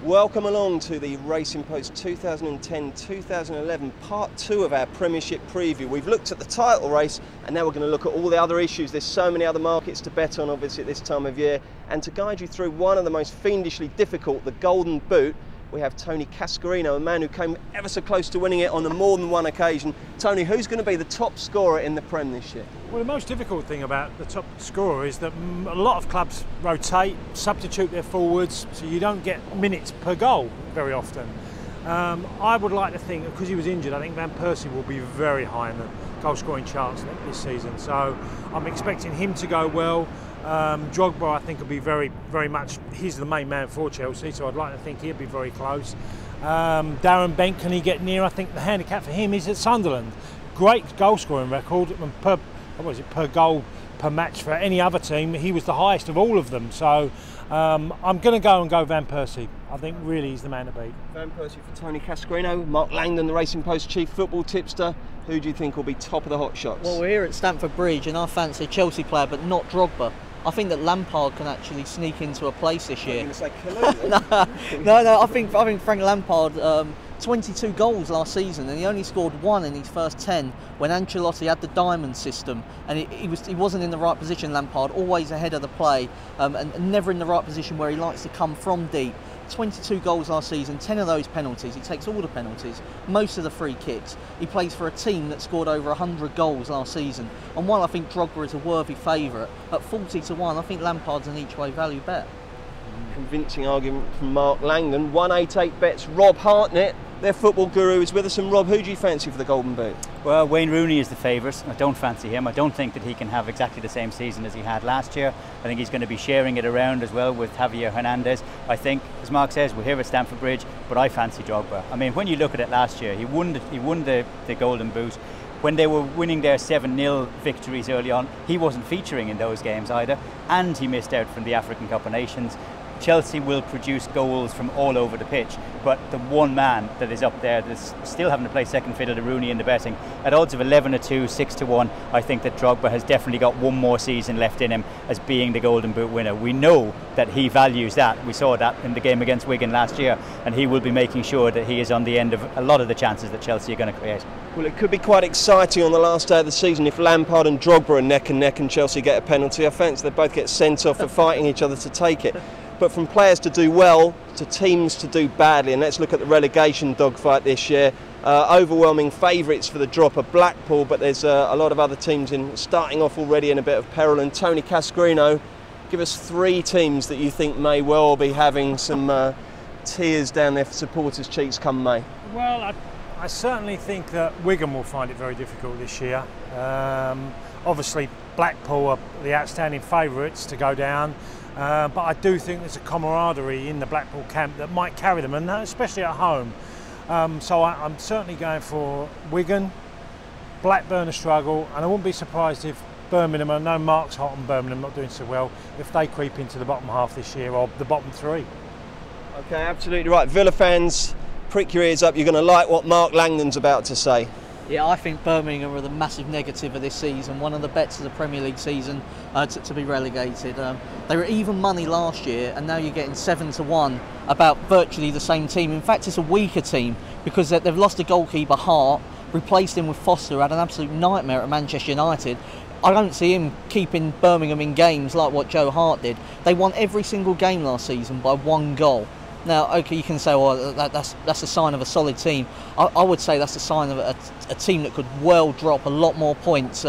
Welcome along to the Racing Post 2010-2011 Part 2 of our Premiership preview. We've looked at the title race and now we're going to look at all the other issues. There's so many other markets to bet on obviously at this time of year, and to guide you through one of the most fiendishly difficult, the Golden Boot, we have Tony Cascarino, a man who came ever so close to winning it on more than one occasion. Tony, who's going to be the top scorer in the Prem this year? Well, the most difficult thing about the top scorer is that a lot of clubs rotate, substitute their forwards, so you don't get minutes per goal very often. I would like to think, because he was injured, I think Van Persie will be very high in the goal scoring charts this season. So I'm expecting him to go well. Drogba, I think, will be very much, he's the main man for Chelsea, so I'd like to think he'll be very close. Darren Bent, can he get near? I think the handicap for him is at Sunderland. Great goal scoring record, and per goal per match for any other team, he was the highest of all of them. So I'm going to go Van Persie. I think really he's the man to beat. Van Persie for Tony Cascarino. Mark Langdon, the Racing Post chief football tipster. Who do you think will be top of the hot shots? Well, we're here at Stamford Bridge and I fancy a Chelsea player, but not Drogba. I think that Lampard can actually sneak into a place this year. You're going to say Kalou, No. I think Frank Lampard, 22 goals last season, and he only scored one in his first 10 when Ancelotti had the diamond system, and he wasn't in the right position. Lampard always ahead of the play, and never in the right position where he likes to come from deep. 22 goals last season, 10 of those penalties. He takes all the penalties, most of the free kicks. He plays for a team that scored over 100 goals last season. And while I think Drogba is a worthy favourite, at 40 to 1, I think Lampard's an each way value bet. Convincing argument from Mark Langdon. 188 bets. Rob Hartnett, their football guru, is with us. And Rob, who do you fancy for the Golden Boot? Well, Wayne Rooney is the favourite. I don't fancy him. I don't think that he can have exactly the same season as he had last year. I think he's going to be sharing it around as well with Javier Hernandez. I think, as Mark says, we're here at Stamford Bridge, but I fancy Drogba. I mean, when you look at it last year, he won the Golden Boot. When they were winning their 7-0 victories early on, he wasn't featuring in those games either, and he missed out from the African Cup of Nations. Chelsea will produce goals from all over the pitch, but the one man that is up there that's still having to play second fiddle to Rooney in the betting, at odds of 11-2, 6-1, I think that Drogba has definitely got one more season left in him as being the Golden Boot winner. We know that he values that. We saw that in the game against Wigan last year, and he will be making sure that he is on the end of a lot of the chances that Chelsea are going to create. Well, it could be quite exciting on the last day of the season if Lampard and Drogba are neck and neck and Chelsea get a penalty. I fancy they both get sent off for fighting each other to take it. But from players to do well to teams to do badly, and let's look at the relegation dogfight this year. Overwhelming favourites for the drop are Blackpool, but there's a lot of other teams starting off already in a bit of peril. And Tony Cascarino, give us 3 teams that you think may well be having some tears down their supporters' cheeks come May. Well, I certainly think that Wigan will find it very difficult this year. Obviously, Blackpool are the outstanding favourites to go down. But I do think there's a camaraderie in the Blackpool camp that might carry them, and especially at home. So I'm certainly going for Wigan. Blackburn a struggle, and I wouldn't be surprised if Birmingham, I know Mark's hot on Birmingham not doing so well, if they creep into the bottom half this year, or the bottom 3. Okay, absolutely right. Villa fans, prick your ears up. You're going to like what Mark Langdon's about to say. Yeah, I think Birmingham are the massive negative of this season. One of the bets of the Premier League season to be relegated. They were even money last year, and now you're getting 7 to 1 about virtually the same team. In fact, it's a weaker team because they've lost a goalkeeper, Hart, replaced him with Foster, who had an absolute nightmare at Manchester United. I don't see him keeping Birmingham in games like what Joe Hart did. They won every single game last season by 1 goal. Now, okay, you can say, well, that's a sign of a solid team. I would say that's a sign of a team that could well drop a lot more points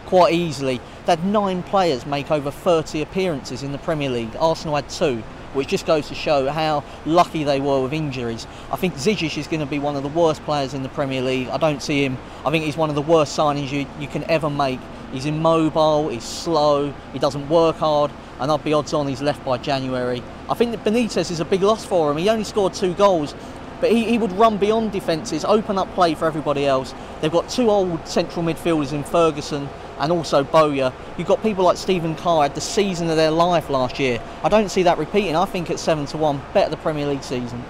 quite easily. They had 9 players make over 30 appearances in the Premier League. Arsenal had 2, which just goes to show how lucky they were with injuries. I think Zizic is going to be one of the worst players in the Premier League. I don't see him. I think he's one of the worst signings you can ever make. He's immobile, he's slow, he doesn't work hard, and I'd be odds on he's left by January. I think that Benitez is a big loss for him. He only scored 2 goals, but he would run beyond defences, open up play for everybody else. They've got 2 old central midfielders in Ferguson and also Bowyer. You've got people like Stephen Carr, had the season of their life last year. I don't see that repeating. I think at 7 to 1, bet the Premier League season.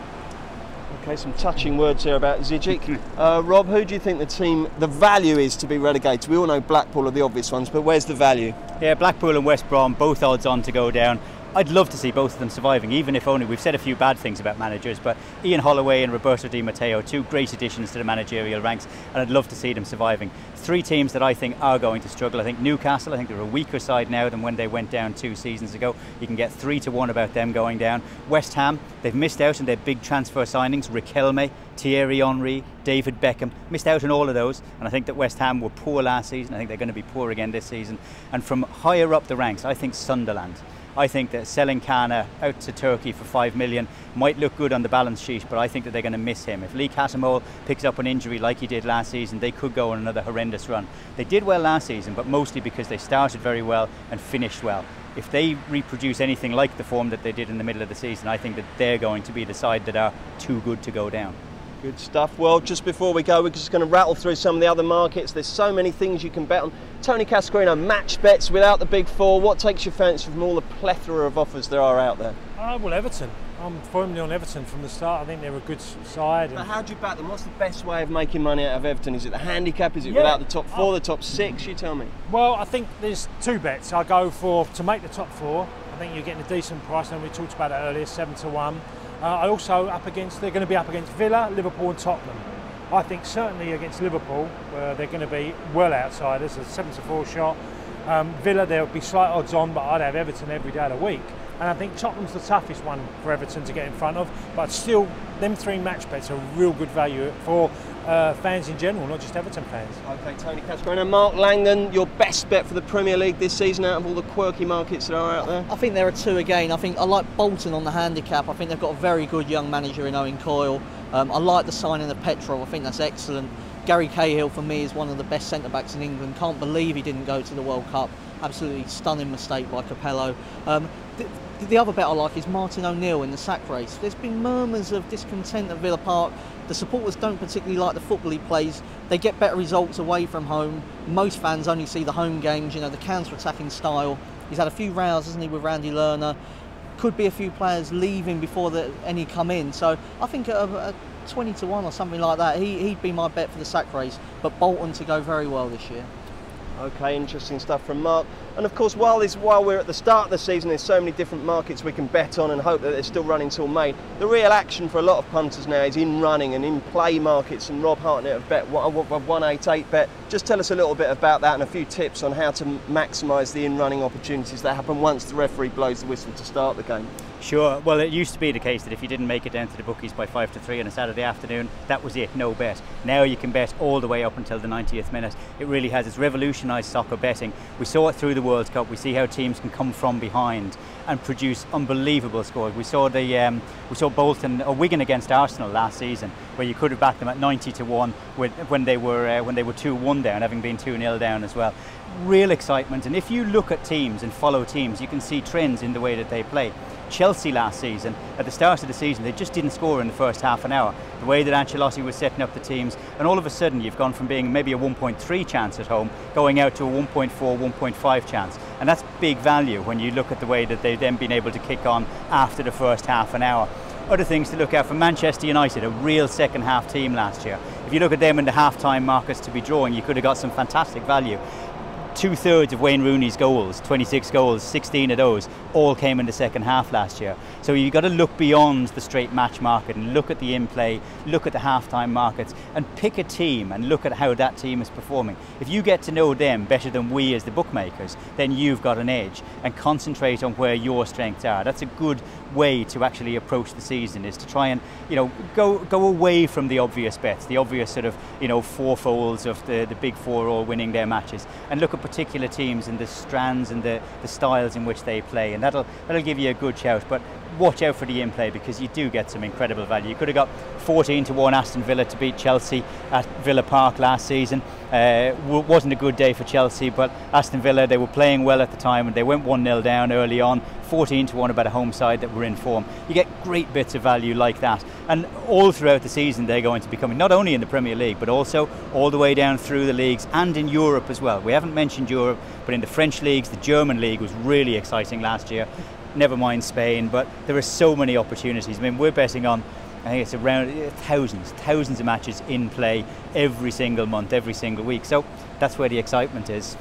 Okay, some touching words here about Zizic. Rob, who do you think the value is to be relegated? We all know Blackpool are the obvious ones, but where's the value? Yeah, Blackpool and West Brom, both odds on to go down. I'd love to see both of them surviving, even if only, we've said a few bad things about managers, but Ian Holloway and Roberto Di Matteo, two great additions to the managerial ranks, and I'd love to see them surviving. Three teams that I think are going to struggle. I think Newcastle, I think they're a weaker side now than when they went down 2 seasons ago. You can get 3-1 about them going down. West Ham, they've missed out on their big transfer signings, Riquelme, Thierry Henry, David Beckham, missed out on all of those, and I think that West Ham were poor last season. I think they're going to be poor again this season. And from higher up the ranks, I think Sunderland. I think that selling Kana out to Turkey for 5 million might look good on the balance sheet, but I think that they're going to miss him. If Lee Catamol picks up an injury like he did last season, they could go on another horrendous run. They did well last season, but mostly because they started very well and finished well. If they reproduce anything like the form that they did in the middle of the season, I think that they're going to be the side that are too good to go down. Good stuff. Well, just before we go, we're just going to rattle through some of the other markets. There's so many things you can bet on. Tony Cascarino, match bets without the big four. What takes your fancy from all the plethora of offers there are out there? Well, Everton. I'm firmly on Everton from the start. I think they're a good side. But how do you back them? What's the best way of making money out of Everton? Is it the handicap? Is it without the top 4, the top 6? You tell me. Well, I think there's 2 bets. I go for to make the top 4. I think you're getting a decent price, and we talked about it earlier, 7-1. I also they're going to be up against Villa, Liverpool and Tottenham. I think certainly against Liverpool, they're going to be well outsiders. There's a 7-4 shot. Villa, there'll be slight odds on, but I'd have Everton every day of the week. And I think Tottenham's the toughest one for Everton to get in front of, but still, them 3 match bets are real good value for fans in general, not just Everton fans. Okay, Tony Cascarino. Mark Langan, your best bet for the Premier League this season out of all the quirky markets that are out there? I think there are 2 again. I think I like Bolton on the handicap. I think they've got a very good young manager in Owen Coyle. I like the signing of Petrov. I think that's excellent. Gary Cahill for me is one of the best centre-backs in England. Can't believe he didn't go to the World Cup. Absolutely stunning mistake by Capello. The other bet I like is Martin O'Neill in the sack race. There's been murmurs of discontent at Villa Park. The supporters don't particularly like the football he plays. They get better results away from home. Most fans only see the home games, you know, the counter-attacking style. He's had a few rows, hasn't he, with Randy Lerner. Could be a few players leaving before any come in. So I think a 20-1 or something like that, he'd be my bet for the sack race. But Bolton to go very well this year. Okay, interesting stuff from Mark. And of course, while we're at the start of the season, there's so many different markets we can bet on and hope that they're still running till May. The real action for a lot of punters now is in running and in play markets, and Rob Hartnett of Bet 188 Bet. Just tell us a little bit about that and a few tips on how to maximise the in-running opportunities that happen once the referee blows the whistle to start the game. Sure. Well, it used to be the case that if you didn't make it down to the bookies by 5-3 on a Saturday afternoon, that was it, no bet. Now you can bet all the way up until the 90th minute. It really has. It's revolutionised soccer betting. We saw it through the World Cup. We see how teams can come from behind and produce unbelievable scores. We saw Wigan against Arsenal last season, where you could have backed them at 90-1 when they were 2-1 down, having been 2-0 down as well. Real excitement. And if you look at teams and follow teams, you can see trends in the way that they play. Chelsea last season, at the start of the season, they just didn't score in the first half an hour. The way that Ancelotti was setting up the teams, and all of a sudden you've gone from being maybe a 1.3 chance at home, going out to a 1.4, 1.5 chance. And that's big value when you look at the way that they've then been able to kick on after the first half an hour. Other things to look at for Manchester United, a real second half team last year. If you look at them in the half-time markets to be drawing, you could have got some fantastic value. 2/3 of Wayne Rooney's goals, 26 goals, 16 of those, all came in the second half last year. So you've got to look beyond the straight match market and look at the in-play, look at the half-time markets and pick a team and look at how that team is performing. If you get to know them better than we as the bookmakers, then you've got an edge, and concentrate on where your strengths are. That's a good way to actually approach the season, is to try and, you know, go away from the obvious bets, the obvious sort of, you know, fourfolds of the big four all winning their matches, and look at particular teams and the strands and the styles in which they play, and that'll give you a good shout. But watch out for the in-play, because you do get some incredible value. You could have got 14-1 Aston Villa to beat Chelsea at Villa Park last season. Wasn't a good day for Chelsea, but Aston Villa, they were playing well at the time and they went 1-0 down early on. 14-1 about a home side that were in form. You get great bits of value like that, and all throughout the season they're going to be coming, not only in the Premier League but also all the way down through the leagues and in Europe as well. We haven't mentioned Europe, but in the French leagues, the German league was really exciting last year. Never mind Spain, but there are so many opportunities. I mean, we're betting on, I think it's around thousands of matches in play every single month, every single week. So that's where the excitement is.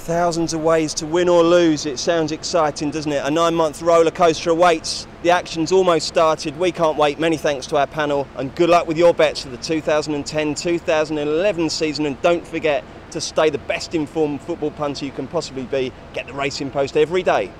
Thousands of ways to win or lose. It sounds exciting, doesn't it? A 9-month roller coaster awaits. The action's almost started. We can't wait. Many thanks to our panel, and good luck with your bets for the 2010-2011 season. And don't forget to stay the best informed football punter you can possibly be. Get the Racing Post every day.